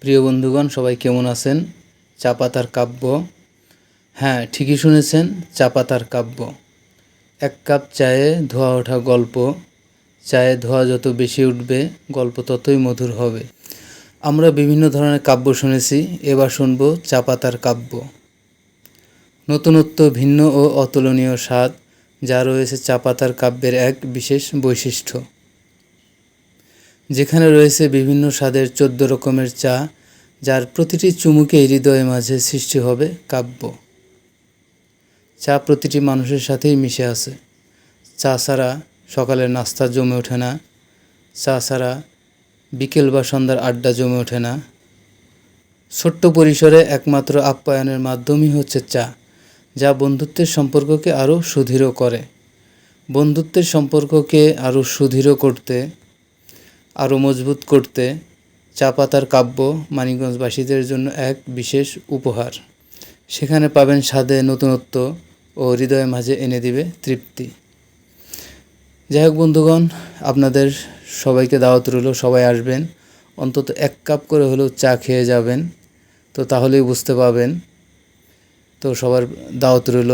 প্রিয় বন্ধুগণ, সবাই কেমন আছেন? চা পাতার কাব্য। হ্যাঁ, ঠিকই শুনেছেন, চা পাতার কাব্য। এক কাপ চায়ে ধোয়া ওঠা গল্প। চায়ে ধোয়া যত বেশি উঠবে, গল্প ততই মধুর হবে। আমরা বিভিন্ন ধরনের কাব্য শুনেছি, এবার শুনব চা পাতার কাব্য। নতুনত্ব, ভিন্ন ও অতুলনীয় স্বাদ, যা রয়েছে চা পাতার কাব্যের এক বিশেষ বৈশিষ্ট্য। যেখানে রয়েছে বিভিন্ন স্বাদের 14 রকমের চা, যার প্রতিটি চুমুকে হৃদয়ের মাঝে সৃষ্টি হবে কাব্য। চা প্রতিটি মানুষের সাথেই মিশে আছে। চা ছাড়া সকালের নাস্তা জমে ওঠে না, চা ছাড়া বিকেল বা সন্ধ্যার আড্ডা জমে ওঠে না। ছোট্ট পরিসরে একমাত্র আপ্যায়নের মাধ্যমই হচ্ছে চা, যা বন্ধুত্বের সম্পর্ককে আরও সুদৃঢ় করে। বন্ধুত্বের সম্পর্ককে আরও সুদৃঢ় করতে, আরও মজবুত করতে চা পাতার কাব্য মানিকগঞ্জবাসীদের জন্য এক বিশেষ উপহার। সেখানে পাবেন স্বাদে নতুনত্ব ও হৃদয়ের মাঝে এনে দিবে তৃপ্তি। যাই হোক বন্ধুগণ, আপনাদের সবাইকে দাওয়াত রইল, সবাই আসবেন, অন্তত এক কাপ করে হলেও চা খেয়ে যাবেন, তো তাহলেই বুঝতে পারবেন। তো সবার দাওয়াত রইল।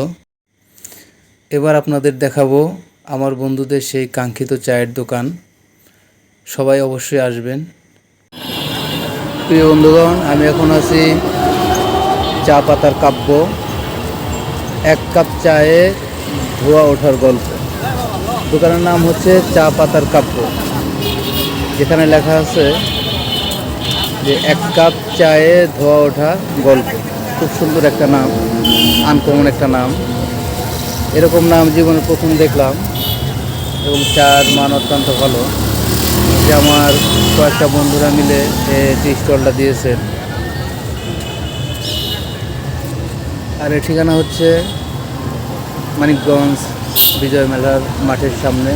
এবার আপনাদের দেখাবো আমার বন্ধুদের সেই কাঙ্ক্ষিত চায়ের দোকান। সবাই অবশ্যই আসবেন। প্রিয় বন্ধুগণ, আমি এখন আছি চা পাতার কাব্য। এক কাপ চায়ে ধোয়া ওঠার গল্প। দোকানের নাম হচ্ছে চা পাতার কাব্য, যেখানে লেখা আছে যে এক কাপ চায়ে ধোয়া ওঠা গল্প। খুব সুন্দর একটা নাম, আনকমন একটা নাম। এরকম নাম জীবনে প্রথম দেখলাম, এবং চার মান অত্যন্ত ভালো। যে আমার কয়েকটা বন্ধুরা মিলে টি স্টলটা দিয়েছেন। আর এর ঠিকানা হচ্ছে মানিকগঞ্জ বিজয় মেলার মাঠের সামনে,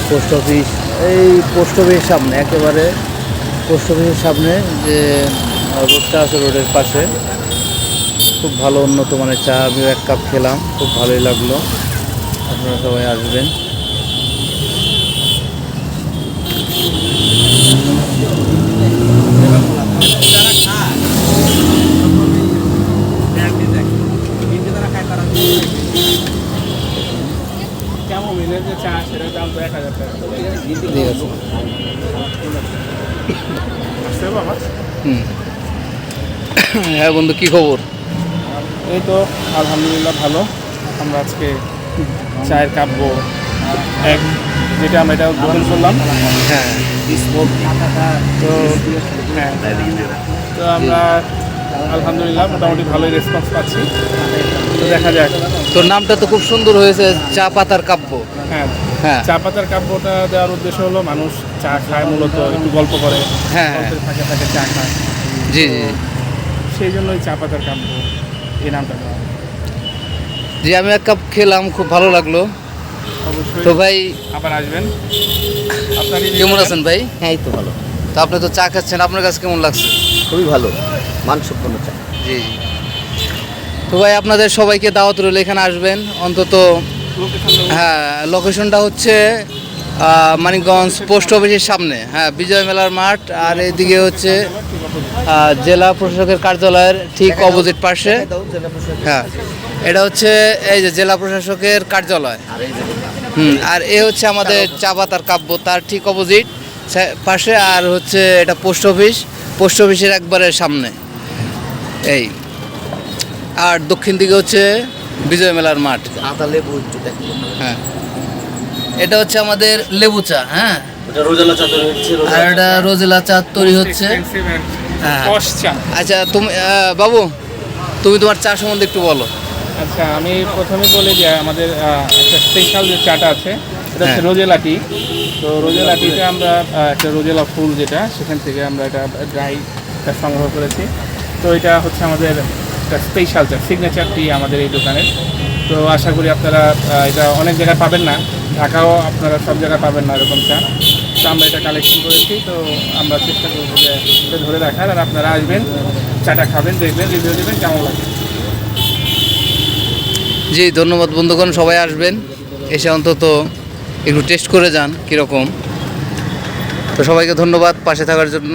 পোস্ট অফিস। এই পোস্ট অফিসের সামনে, একেবারে পোস্ট অফিসের সামনে যে রোডটা আছে, রোডের পাশে। খুব ভালো উন্নত মানের চা। আমিও এক কাপ খেলাম, খুব ভালোই লাগলো। আপনারা সবাই আসবেন। হ্যাঁ বন্ধু, কি খবর? এই তো আলহামদুলিল্লাহ ভালো। আমরা আজকে চায়ের কাব্য এক, যেটা আমরা এটা উদ্বোধন করলাম। হ্যাঁ, তো হ্যাঁ, তো আমরা আলহামদুলিল্লাহ মোটামুটি ভালোই রেসপন্স পাচ্ছি। তো দেখা যাক। তোর নামটা তো খুব সুন্দর হয়েছে, চা পাতার কাব্য। হ্যাঁ হ্যাঁ, চা পাতার কাব্যটা দেওয়ার উদ্দেশ্য হলো মানুষ চা খায়, মূলত একটু গল্প করে, হ্যাঁ, গল্পের ফাঁকে ফাঁকে চা খায়। জি জি সেই জন্যই চা পাতার কাব্য এই নামটা দেওয়া। জি। আমি এক কাপ খেলাম, খুব ভালো লাগলো। অবশ্যই তো ভাই আবার আসবেন। আপনারই কেমন আছেন ভাই? হ্যাঁ, এই তো ভালো, তো আপনি তো চা খাচ্ছেন, আপনার কাছে কেমন লাগছে? খুবই ভালো, মানসম্পন্ন চা। জি জি। তো ভাই আপনাদের সবাইকে দাওয়াত রইল, এখানে আসবেন অন্তত। হ্যাঁ, লোকেশনটা হচ্ছে মানিকগঞ্জ পোস্ট অফিসের সামনে, হ্যাঁ, বিজয় মেলার মাঠ। আর এদিকে হচ্ছে জেলা প্রশাসকের কার্যালয়ের ঠিক অপোজিট পাশে। হ্যাঁ, এটা হচ্ছে এই যে জেলা প্রশাসকের কার্যালয়। আর এ হচ্ছে আমাদের চা পাতার কাব্য, তার ঠিক অপোজিট পাশে। আর হচ্ছে এটা পোস্ট অফিস, পোস্ট অফিসের একবারে সামনে এই। আর দক্ষিণ দিকে হচ্ছে বিজয় মেলার মাঠ। আদা লেবু একটু দেখো। হ্যাঁ, এটা হচ্ছে আমাদের লেবু চা। হ্যাঁ, ওটা রোজালা চা তৈরি হচ্ছে। আর এটা রোজেলা চা তৈরি হচ্ছে। হ্যাঁ। কষ চা। আচ্ছা, তুমি বাবু, তুমি তোমার চা সম্বন্ধে একটু বলো। আচ্ছা, আমি প্রথমে বলি যে আমাদের একটা স্পেশাল যে চাটা আছে, এটা হচ্ছে হ্যাঁ। রোজেলা টি। তো রোজেলা টিতে আমরা একটা রোজেলা ফুল, যেটা সেখান থেকে আমরা এটা ড্রাইটা সংগ্রহ করেছি। তো এটা হচ্ছে আমাদের একটা স্পেশাল চা, সিগনেচার টি আমাদের এই দোকানের। তো আশা করি আপনারা এটা অনেক জায়গায় পাবেন না, ঢাকাও আপনারা সব জায়গায় পাবেন না এরকম চা। তো আমরা এটা কালেকশন করেছি, তো আমরা চেষ্টা করবো যে এটা ধরে রাখার। আর আপনারা আসবেন, চাটা খাবেন, দেখবেন, রিভিউ দেবেন কেমন লাগে। জি, ধন্যবাদ বন্ধুগণ, সবাই আসবেন, এসে অন্তত একটু টেস্ট করে যান কীরকম। তো সবাইকে ধন্যবাদ পাশে থাকার জন্য।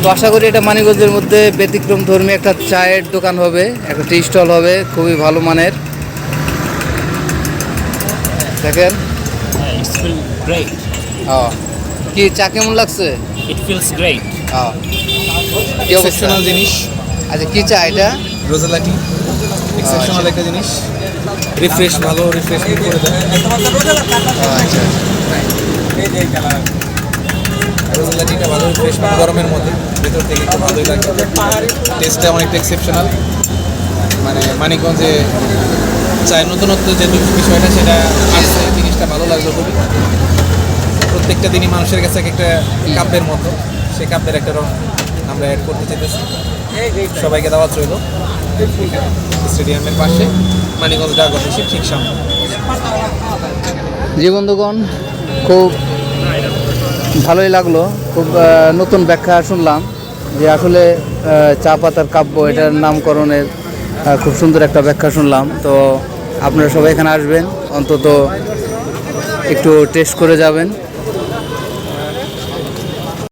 তো আশা করি এটা মানিকগঞ্জের মধ্যে ব্যতিক্রম ধর্মী একটা চায়ের দোকান হবে, একটা টি স্টল হবে, খুবই ভালো মানের। দেখেন It's feel great. কি চা কেমন লাগছে? It feels great. কি অবস্থা? জিনিস আচ্ছা কি চা এটা? রোজালাটি এক্সেপশনাল একটা জিনিস, রিফ্রেশ ভালো রিফ্রেশমেন্ট করে দেয়। আচ্ছা রোজালাটিটা ভালো রিফ্রেশমেন্ট গরমের মধ্যে, ভেতর থেকে একটু ভালোই লাগে। টেস্টটা অনেকটা এক্সেপশনাল, মানে মানিকগঞ্জে চায়ের নতুনত্ব যে বিষয়টা সেটা আসছে, জিনিসটা ভালো লাগলো খুবই। প্রত্যেকটা দিনই মানুষের কাছে এক একটা কাপের মতো, সেই কাপের একটা রং আমরা অ্যাড করতে চাইতেছি। সবাইকে দাওয়াত রইল স্টেডিয়ামের পাশে, মানিকগঞ্জ ডাক অফিসের ঠিক সামনে। জি বন্ধুগণ, খুব ভালোই লাগলো, খুব নতুন ব্যাখ্যা শুনলাম যে আসলে চা পাতার কাব্য এটার নামকরণের খুব সুন্দর একটা ব্যাখ্যা শুনলাম। তো আপনারা সবাই এখানে আসবেন, অন্তত একটু টেস্ট করে যাবেন।